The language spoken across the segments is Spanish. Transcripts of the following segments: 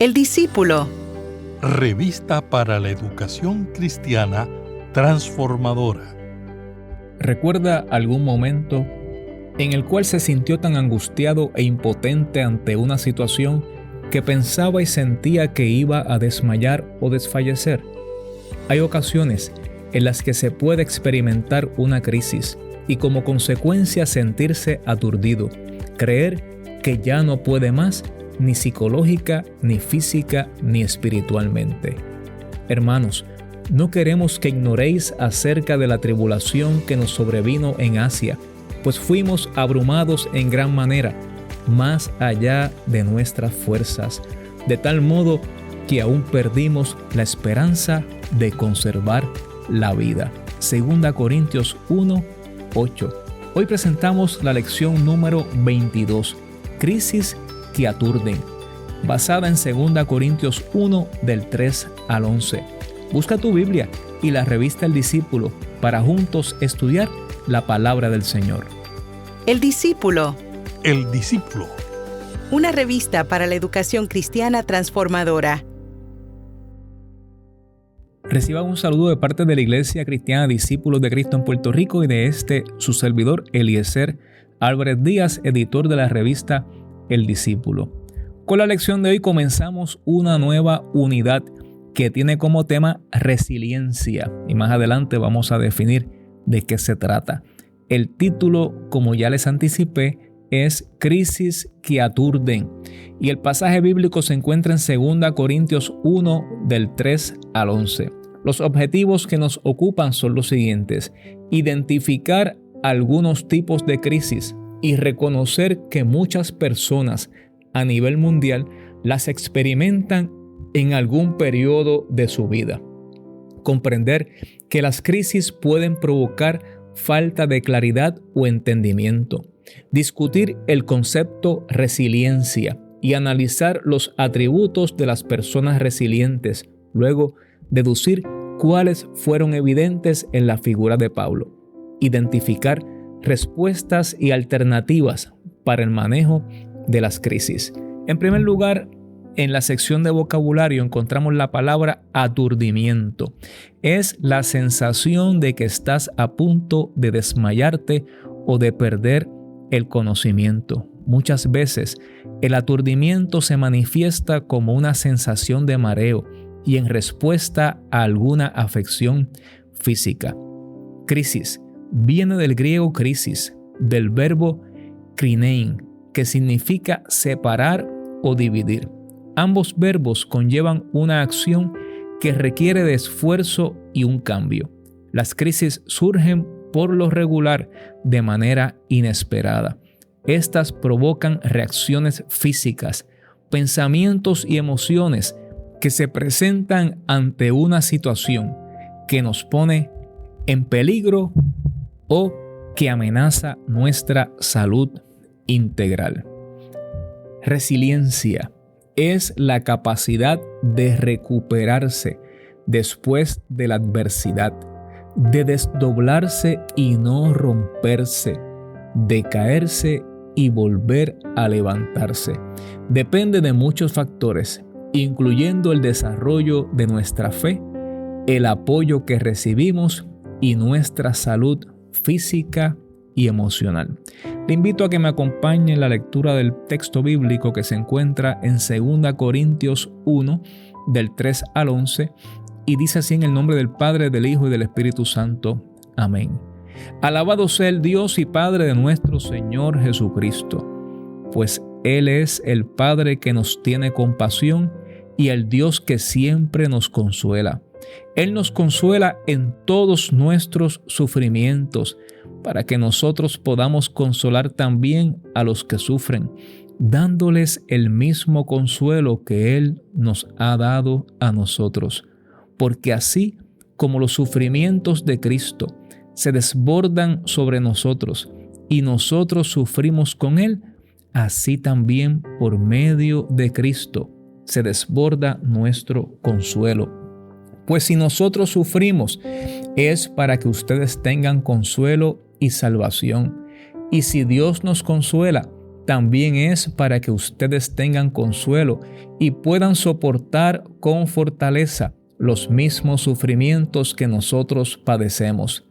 El discípulo. Revista para la educación cristiana transformadora. ¿Recuerda algún momento en el cual se sintió tan angustiado e impotente ante una situación que pensaba y sentía que iba a desmayar o desfallecer? Hay ocasiones en las que se puede experimentar una crisis y como consecuencia sentirse aturdido, creer que ya no puede más, ni psicológica, ni física, ni espiritualmente. Hermanos, no queremos que ignoréis acerca de la tribulación que nos sobrevino en Asia, pues fuimos abrumados en gran manera, más allá de nuestras fuerzas, de tal modo que aún perdimos la esperanza de conservar la vida. 2 Corintios 1:8. Hoy presentamos la lección número 22, Crisis que aturden, basada en 2 Corintios 1 del 3 al 11. Busca tu Biblia y la revista El Discípulo para juntos estudiar la palabra del Señor. El discípulo. El discípulo. Una revista para la educación cristiana transformadora. Reciban un saludo de parte de la Iglesia Cristiana Discípulos de Cristo en Puerto Rico y de su servidor Eliezer Álvarez Díaz, editor de la revista El Discípulo. Con la lección de hoy comenzamos una nueva unidad que tiene como tema resiliencia y más adelante vamos a definir de qué se trata. El título, como ya les anticipé, es Crisis que aturden y el pasaje bíblico se encuentra en 2 Corintios 1 del 3 al 11. Los objetivos que nos ocupan son los siguientes: identificar algunos tipos de crisis y reconocer que muchas personas a nivel mundial las experimentan en algún periodo de su vida. Comprender que las crisis pueden provocar falta de claridad o entendimiento. Discutir el concepto resiliencia y analizar los atributos de las personas resilientes. Luego, deducir cuáles fueron evidentes en la figura de Pablo. Identificar respuestas y alternativas para el manejo de las crisis. En primer lugar, en la sección de vocabulario encontramos la palabra aturdimiento. Es la sensación de que estás a punto de desmayarte o de perder el conocimiento. Muchas veces el aturdimiento se manifiesta como una sensación de mareo y en respuesta a alguna afección física. Crisis viene del griego crisis, del verbo krinein, que significa separar o dividir. Ambos verbos conllevan una acción que requiere de esfuerzo y un cambio. Las crisis surgen por lo regular de manera inesperada. Estas provocan reacciones físicas, pensamientos y emociones que se presentan ante una situación que nos pone en peligro o que amenaza nuestra salud integral. Resiliencia es la capacidad de recuperarse después de la adversidad, de desdoblarse y no romperse, de caerse y volver a levantarse. Depende de muchos factores, incluyendo el desarrollo de nuestra fe, el apoyo que recibimos y nuestra salud física y emocional. Te invito a que me acompañe en la lectura del texto bíblico que se encuentra en 2 Corintios 1 del 3 al 11 y dice así: en el nombre del Padre, del Hijo y del Espíritu Santo. Amén. Alabado sea el Dios y Padre de nuestro Señor Jesucristo, pues Él es el Padre que nos tiene compasión y el Dios que siempre nos consuela. Él nos consuela en todos nuestros sufrimientos, para que nosotros podamos consolar también a los que sufren, dándoles el mismo consuelo que Él nos ha dado a nosotros. Porque así como los sufrimientos de Cristo se desbordan sobre nosotros y nosotros sufrimos con Él, así también por medio de Cristo se desborda nuestro consuelo. Pues si nosotros sufrimos, es para que ustedes tengan consuelo y salvación. Y si Dios nos consuela, también es para que ustedes tengan consuelo y puedan soportar con fortaleza los mismos sufrimientos que nosotros padecemos.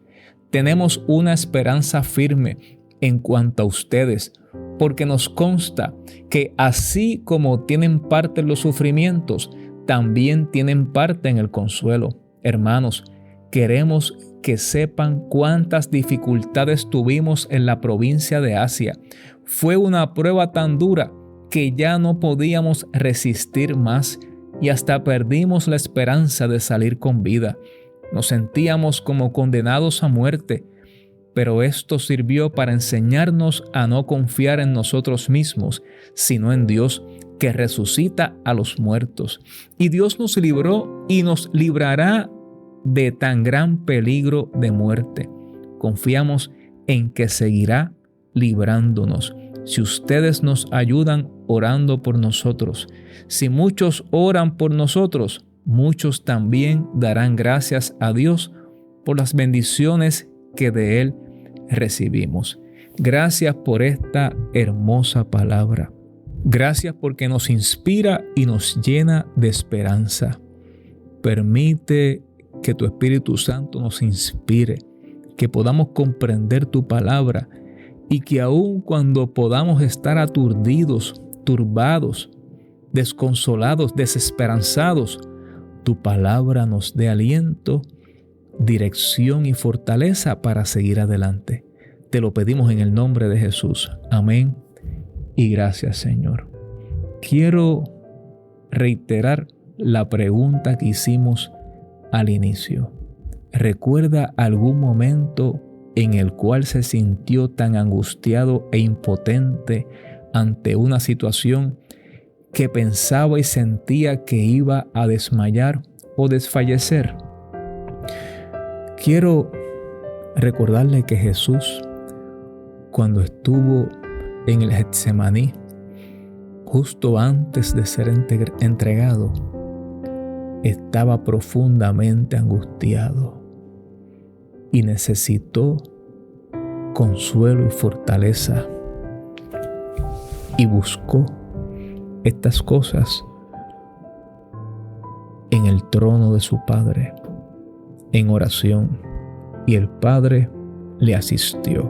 Tenemos una esperanza firme en cuanto a ustedes, porque nos consta que así como tienen parte en los sufrimientos, también tienen parte en el consuelo. Hermanos, queremos que sepan cuántas dificultades tuvimos en la provincia de Asia. Fue una prueba tan dura que ya no podíamos resistir más y hasta perdimos la esperanza de salir con vida. Nos sentíamos como condenados a muerte, pero esto sirvió para enseñarnos a no confiar en nosotros mismos, sino en Dios, que resucita a los muertos. Y Dios nos libró y nos librará de tan gran peligro de muerte. Confiamos en que seguirá librándonos. Si ustedes nos ayudan orando por nosotros, si muchos oran por nosotros, muchos también darán gracias a Dios por las bendiciones que de Él recibimos. Gracias por esta hermosa palabra. Gracias porque nos inspira y nos llena de esperanza. Permite que tu Espíritu Santo nos inspire, que podamos comprender tu palabra y que aun cuando podamos estar aturdidos, turbados, desconsolados, desesperanzados, tu palabra nos dé aliento, dirección y fortaleza para seguir adelante. Te lo pedimos en el nombre de Jesús. Amén y gracias, Señor. Quiero reiterar la pregunta que hicimos al inicio. ¿Recuerda algún momento en el cual se sintió tan angustiado e impotente ante una situación que pensaba y sentía que iba a desmayar o desfallecer? Quiero recordarle que Jesús, cuando estuvo en el Getsemaní, justo antes de ser entregado, estaba profundamente angustiado y necesitó consuelo y fortaleza, y buscó estas cosas en el trono de su Padre, en oración, y el Padre le asistió.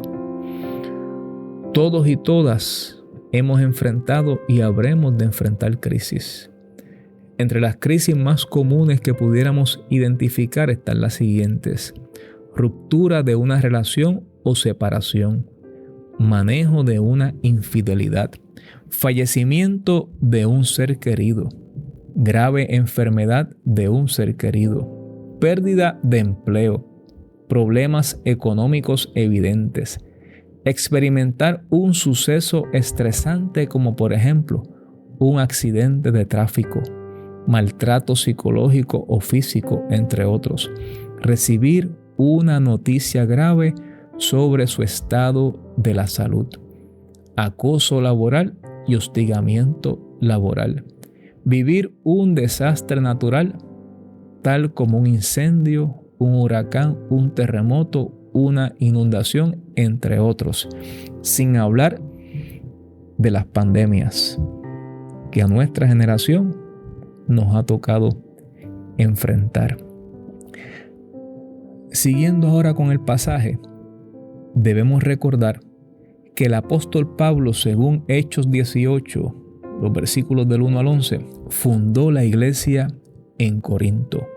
Todos y todas hemos enfrentado y habremos de enfrentar crisis. Entre las crisis más comunes que pudiéramos identificar están las siguientes: ruptura de una relación o separación, manejo de una infidelidad, fallecimiento de un ser querido, grave enfermedad de un ser querido, pérdida de empleo, problemas económicos evidentes, experimentar un suceso estresante como por ejemplo un accidente de tráfico, maltrato psicológico o físico, entre otros, recibir una noticia grave sobre su estado de la salud, acoso laboral y hostigamiento laboral, vivir un desastre natural tal como un incendio, un huracán, un terremoto, una inundación, entre otros, sin hablar de las pandemias que a nuestra generación nos ha tocado enfrentar. Siguiendo ahora con el pasaje, debemos recordar que el apóstol Pablo, según Hechos 18, los versículos del 1 al 11, fundó la iglesia en Corinto.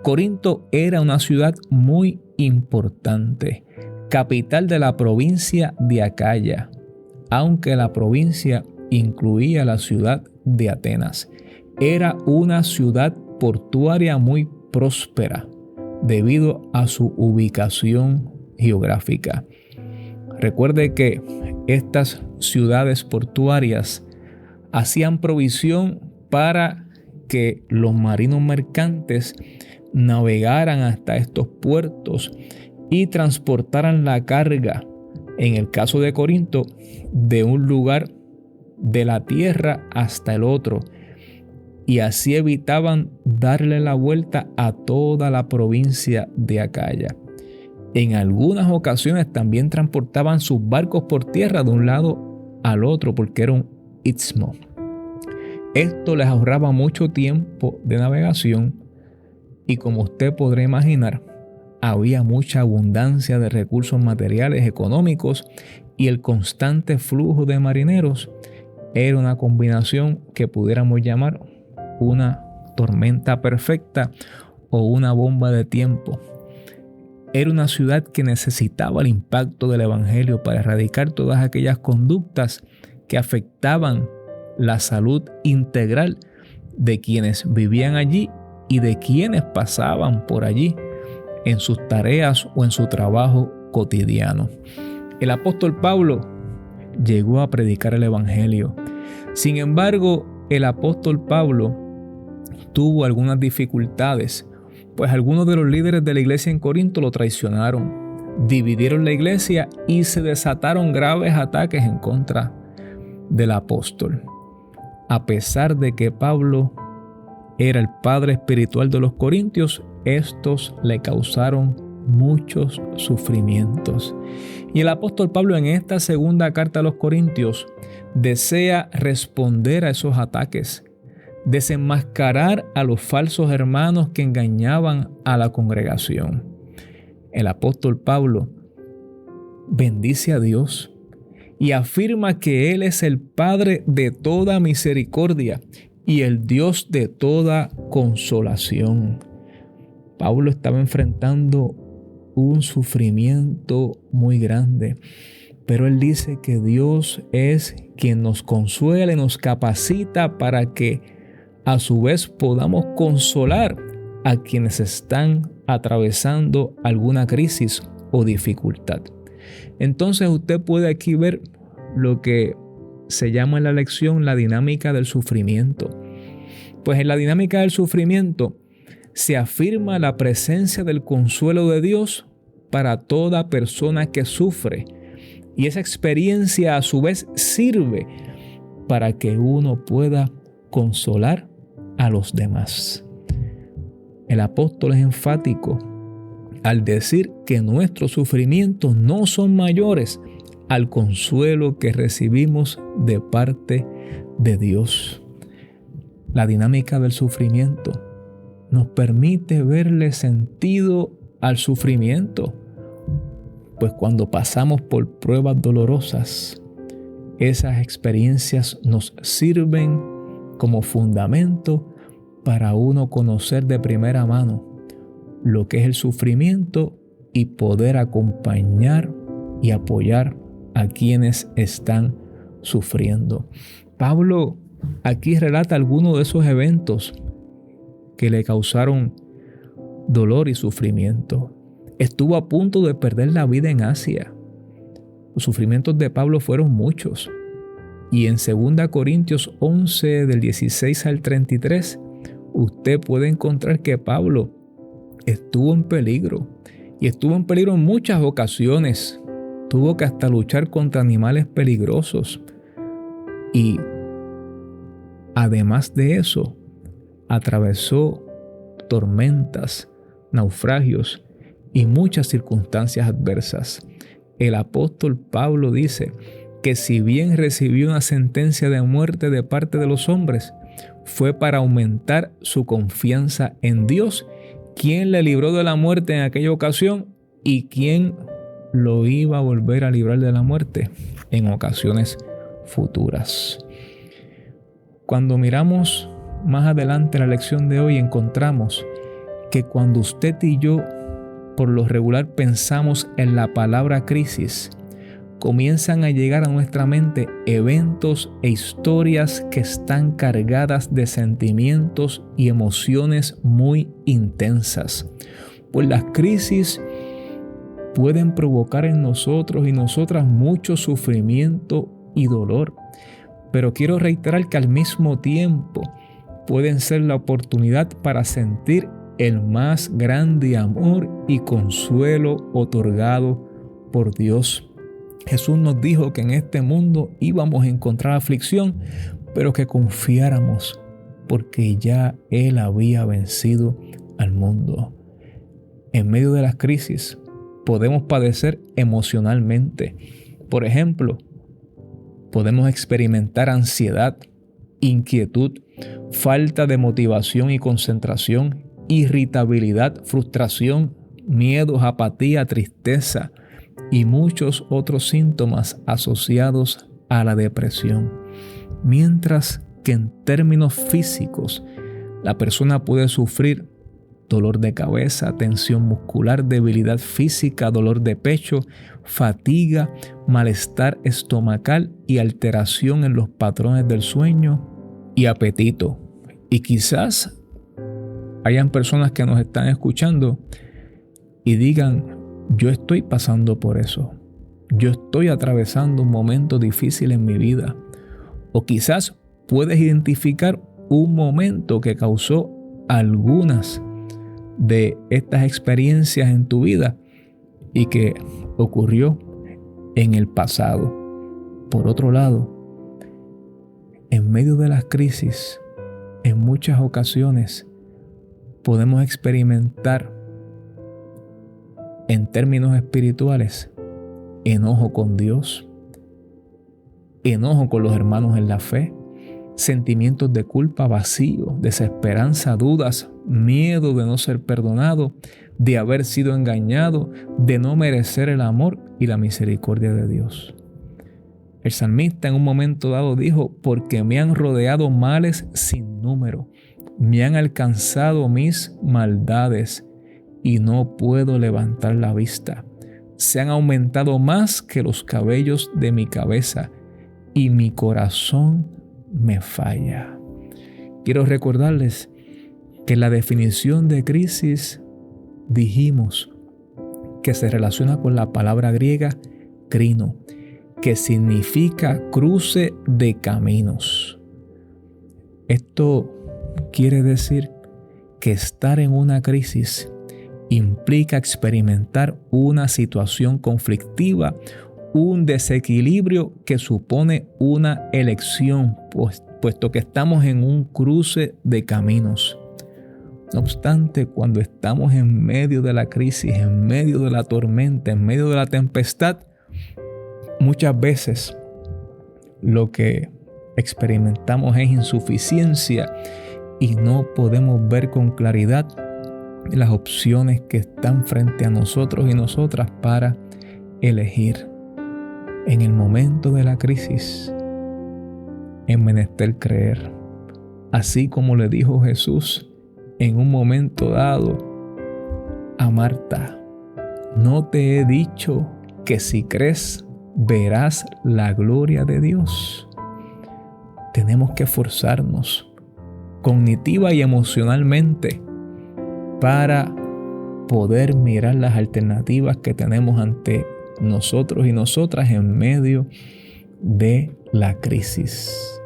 Corinto era una ciudad muy importante, capital de la provincia de Acaya, aunque la provincia incluía la ciudad de Atenas. Era una ciudad portuaria muy próspera debido a su ubicación geográfica. Recuerde que estas ciudades portuarias hacían provisión para que los marinos mercantes navegaran hasta estos puertos y transportaran la carga, en el caso de Corinto, de un lugar de la tierra hasta el otro, y así evitaban darle la vuelta a toda la provincia de Acaya. En algunas ocasiones también transportaban sus barcos por tierra de un lado al otro porque era un istmo. Esto les ahorraba mucho tiempo de navegación y, como usted podrá imaginar, había mucha abundancia de recursos materiales, económicos, y el constante flujo de marineros era una combinación que pudiéramos llamar una tormenta perfecta o una bomba de tiempo. Era una ciudad que necesitaba el impacto del Evangelio para erradicar todas aquellas conductas que afectaban la salud integral de quienes vivían allí y de quienes pasaban por allí en sus tareas o en su trabajo cotidiano. El apóstol Pablo llegó a predicar el Evangelio. Sin embargo, el apóstol Pablo tuvo algunas dificultades, pues algunos de los líderes de la iglesia en Corinto lo traicionaron, dividieron la iglesia y se desataron graves ataques en contra del apóstol. A pesar de que Pablo era el padre espiritual de los corintios, estos le causaron muchos sufrimientos. Y el apóstol Pablo, en esta segunda carta a los corintios, desea responder a esos ataques, desenmascarar a los falsos hermanos que engañaban a la congregación. El apóstol Pablo bendice a Dios y afirma que Él es el Padre de toda misericordia y el Dios de toda consolación. Pablo estaba enfrentando un sufrimiento muy grande, pero él dice que Dios es quien nos consuela y nos capacita para que a su vez podamos consolar a quienes están atravesando alguna crisis o dificultad. Entonces usted puede aquí ver lo que se llama en la lección la dinámica del sufrimiento. Pues en la dinámica del sufrimiento se afirma la presencia del consuelo de Dios para toda persona que sufre, y esa experiencia a su vez sirve para que uno pueda consolar a los demás. El apóstol es enfático al decir que nuestros sufrimientos no son mayores al consuelo que recibimos de parte de Dios. La dinámica del sufrimiento nos permite verle sentido al sufrimiento, pues cuando pasamos por pruebas dolorosas, esas experiencias nos sirven como fundamento para uno conocer de primera mano lo que es el sufrimiento y poder acompañar y apoyar a quienes están sufriendo. Pablo aquí relata algunos de esos eventos que le causaron dolor y sufrimiento. Estuvo a punto de perder la vida en Asia. Los sufrimientos de Pablo fueron muchos. Y en 2 Corintios 11, del 16 al 33, usted puede encontrar que Pablo estuvo en peligro. Y estuvo en peligro en muchas ocasiones. Tuvo que hasta luchar contra animales peligrosos. Y además de eso, atravesó tormentas, naufragios y muchas circunstancias adversas. El apóstol Pablo dice que si bien recibió una sentencia de muerte de parte de los hombres, fue para aumentar su confianza en Dios, quien le libró de la muerte en aquella ocasión y quien lo iba a volver a librar de la muerte en ocasiones futuras. Cuando miramos más adelante la lección de hoy, encontramos que cuando usted y yo por lo regular pensamos en la palabra crisis, comienzan a llegar a nuestra mente eventos e historias que están cargadas de sentimientos y emociones muy intensas. Pues las crisis pueden provocar en nosotros y nosotras mucho sufrimiento y dolor. Pero quiero reiterar que al mismo tiempo pueden ser la oportunidad para sentir el más grande amor y consuelo otorgado por Dios. Jesús nos dijo que en este mundo íbamos a encontrar aflicción, pero que confiáramos porque ya Él había vencido al mundo. En medio de las crisis podemos padecer emocionalmente. Por ejemplo, Podemos experimentar ansiedad, inquietud, falta de motivación y concentración, irritabilidad, frustración, miedos, apatía, tristeza y muchos otros síntomas asociados a la depresión. Mientras que en términos físicos, la persona puede sufrir dolor de cabeza, tensión muscular, debilidad física, dolor de pecho, fatiga, malestar estomacal y alteración en los patrones del sueño y apetito. Y quizás hayan personas que nos están escuchando y digan: yo estoy pasando por eso. Yo estoy atravesando un momento difícil en mi vida. O quizás puedes identificar un momento que causó algunas de estas experiencias en tu vida y que ocurrió en el pasado. Por otro lado, en medio de las crisis, en muchas ocasiones podemos experimentar, en términos espirituales, enojo con Dios, enojo con los hermanos en la fe, sentimientos de culpa, vacío, desesperanza, dudas, miedo de no ser perdonado, de haber sido engañado, de no merecer el amor y la misericordia de Dios. El salmista en un momento dado dijo: porque me han rodeado males sin número, me han alcanzado mis maldades y no puedo levantar la vista. Se han aumentado más que los cabellos de mi cabeza y mi corazón me falla. Quiero recordarles que la definición de crisis dijimos que se relaciona con la palabra griega crino, que significa cruce de caminos. Esto quiere decir que estar en una crisis implica experimentar una situación conflictiva, un desequilibrio que supone una elección, puesto que estamos en un cruce de caminos. No obstante, cuando estamos en medio de la crisis, en medio de la tormenta, en medio de la tempestad, muchas veces lo que experimentamos es insuficiencia y no podemos ver con claridad las opciones que están frente a nosotros y nosotras para elegir. En el momento de la crisis es menester creer, así como le dijo Jesús en un momento dado a Marta: ¿no te he dicho que si crees verás la gloria de Dios? Tenemos que esforzarnos cognitiva y emocionalmente para poder mirar las alternativas que tenemos ante nosotros y nosotras en medio de la crisis.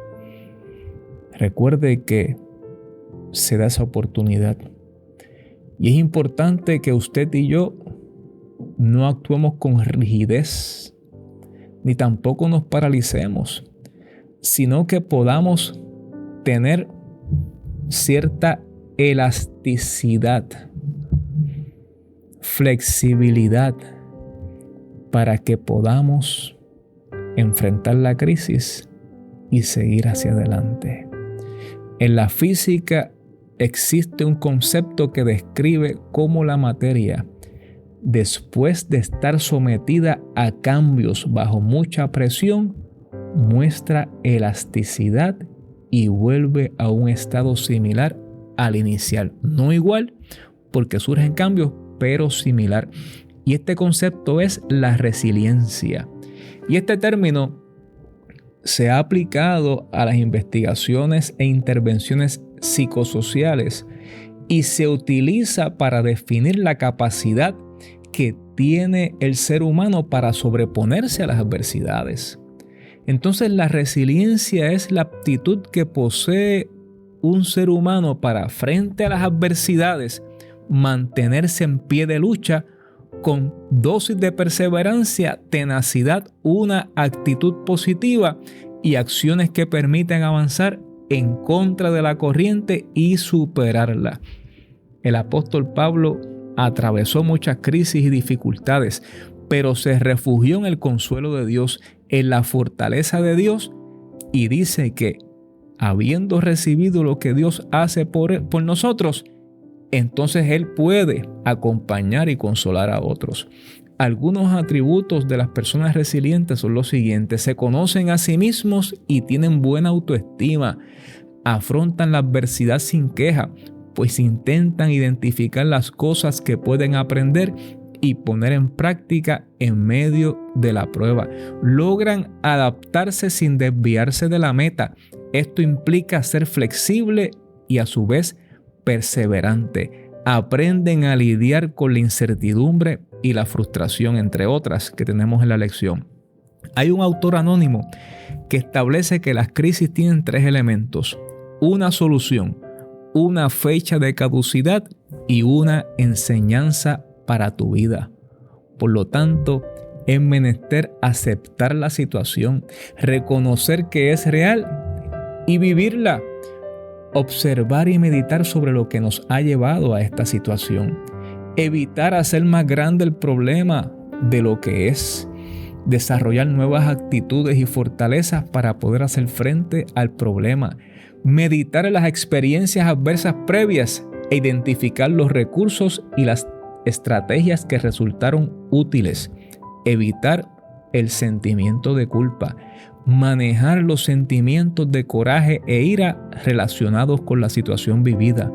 Recuerde que se da esa oportunidad y es importante que usted y yo no actuemos con rigidez ni tampoco nos paralicemos, sino que podamos tener cierta elasticidad, flexibilidad para que podamos enfrentar la crisis y seguir hacia adelante. En la física existe un concepto que describe cómo la materia, después de estar sometida a cambios bajo mucha presión, muestra elasticidad y vuelve a un estado similar al inicial. No igual, porque surgen cambios, pero similar. Y este concepto es la resiliencia. Y este término se ha aplicado a las investigaciones e intervenciones psicosociales y se utiliza para definir la capacidad que tiene el ser humano para sobreponerse a las adversidades. Entonces, la resiliencia es la aptitud que posee un ser humano para, frente a las adversidades, mantenerse en pie de lucha con dosis de perseverancia, tenacidad, una actitud positiva y acciones que permiten avanzar en contra de la corriente y superarla. El apóstol Pablo atravesó muchas crisis y dificultades, pero se refugió en el consuelo de Dios en la fortaleza de Dios y dice que habiendo recibido lo que Dios hace por nosotros, entonces Él puede acompañar y consolar a otros. Algunos atributos de las personas resilientes son los siguientes: se conocen a sí mismos y tienen buena autoestima, afrontan la adversidad sin queja, pues intentan identificar las cosas que pueden aprender y poner en práctica en medio de la prueba. Logran adaptarse sin desviarse de la meta. Esto implica ser flexible y a su vez perseverante. Aprenden a lidiar con la incertidumbre y la frustración, entre otras que tenemos en la lección. Hay un autor anónimo que establece que las crisis tienen 3 elementos: una solución, una fecha de caducidad y una enseñanza para tu vida. Por lo tanto, es menester aceptar la situación, reconocer que es real y vivirla. Observar y meditar sobre lo que nos ha llevado a esta situación. Evitar hacer más grande el problema de lo que es. Desarrollar nuevas actitudes y fortalezas para poder hacer frente al problema. Meditar en las experiencias adversas previas e identificar los recursos y las estrategias que resultaron útiles. Evitar el sentimiento de culpa. Manejar los sentimientos de coraje e ira relacionados con la situación vivida.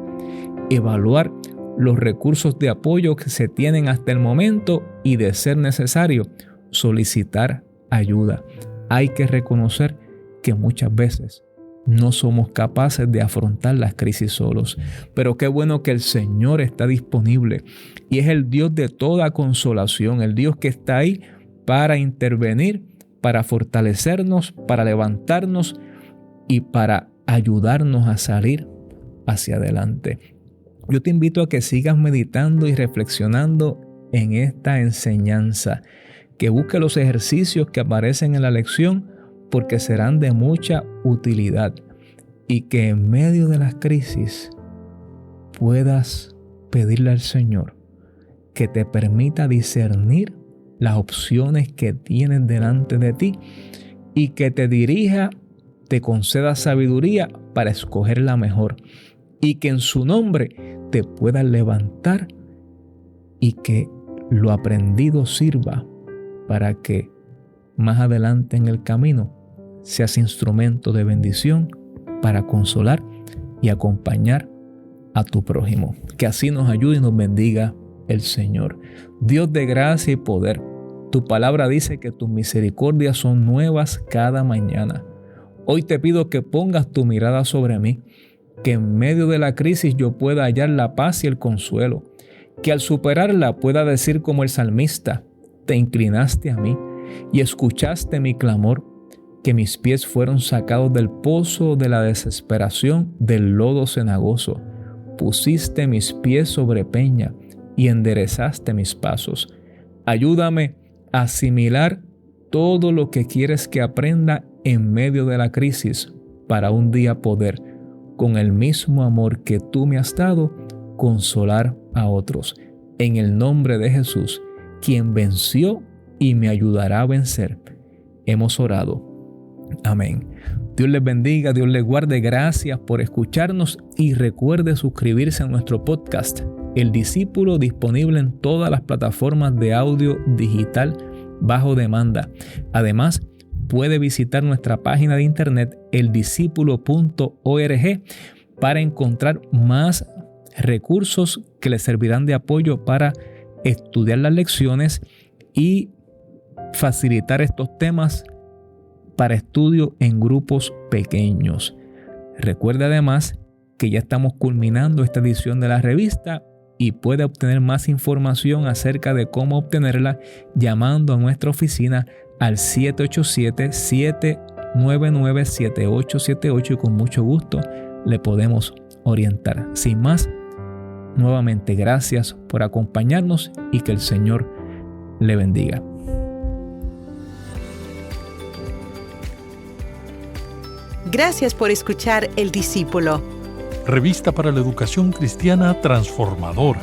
Evaluar los recursos de apoyo que se tienen hasta el momento y, de ser necesario, solicitar ayuda. Hay que reconocer que muchas veces no somos capaces de afrontar las crisis solos, pero qué bueno que el Señor está disponible y es el Dios de toda consolación, el Dios que está ahí para intervenir, para fortalecernos, para levantarnos y para ayudarnos a salir hacia adelante. Yo te invito a que sigas meditando y reflexionando en esta enseñanza, que busques los ejercicios que aparecen en la lección porque serán de mucha utilidad y que en medio de las crisis puedas pedirle al Señor que te permita discernir las opciones que tienes delante de ti y que te dirija, te conceda sabiduría para escoger la mejor y que en su nombre te puedas levantar y que lo aprendido sirva para que más adelante en el camino seas instrumento de bendición para consolar y acompañar a tu prójimo. Que así nos ayude y nos bendiga el Señor. Dios de gracia y poder, tu palabra dice que tus misericordias son nuevas cada mañana. Hoy te pido que pongas tu mirada sobre mí, que en medio de la crisis yo pueda hallar la paz y el consuelo, que al superarla pueda decir como el salmista: te inclinaste a mí y escuchaste mi clamor, que mis pies fueron sacados del pozo de la desesperación, del lodo cenagoso. Pusiste mis pies sobre peña y enderezaste mis pasos. Ayúdame a asimilar todo lo que quieres que aprenda en medio de la crisis para un día poder, con el mismo amor que tú me has dado, consolar a otros. En el nombre de Jesús, quien venció y me ayudará a vencer, hemos orado. Amén. Dios les bendiga, Dios les guarde. Gracias por escucharnos y recuerde suscribirse a nuestro podcast, El Discípulo, disponible en todas las plataformas de audio digital bajo demanda. Además, puede visitar nuestra página de internet eldiscípulo.org para encontrar más recursos que les servirán de apoyo para estudiar las lecciones y facilitar estos temas para estudio en grupos pequeños. Recuerda además que ya estamos culminando esta edición de la revista y puede obtener más información acerca de cómo obtenerla llamando a nuestra oficina al 787-799-7878 y con mucho gusto le podemos orientar. Sin más, nuevamente gracias por acompañarnos y que el Señor le bendiga. Gracias por escuchar El Discípulo. Revista para la educación cristiana transformadora.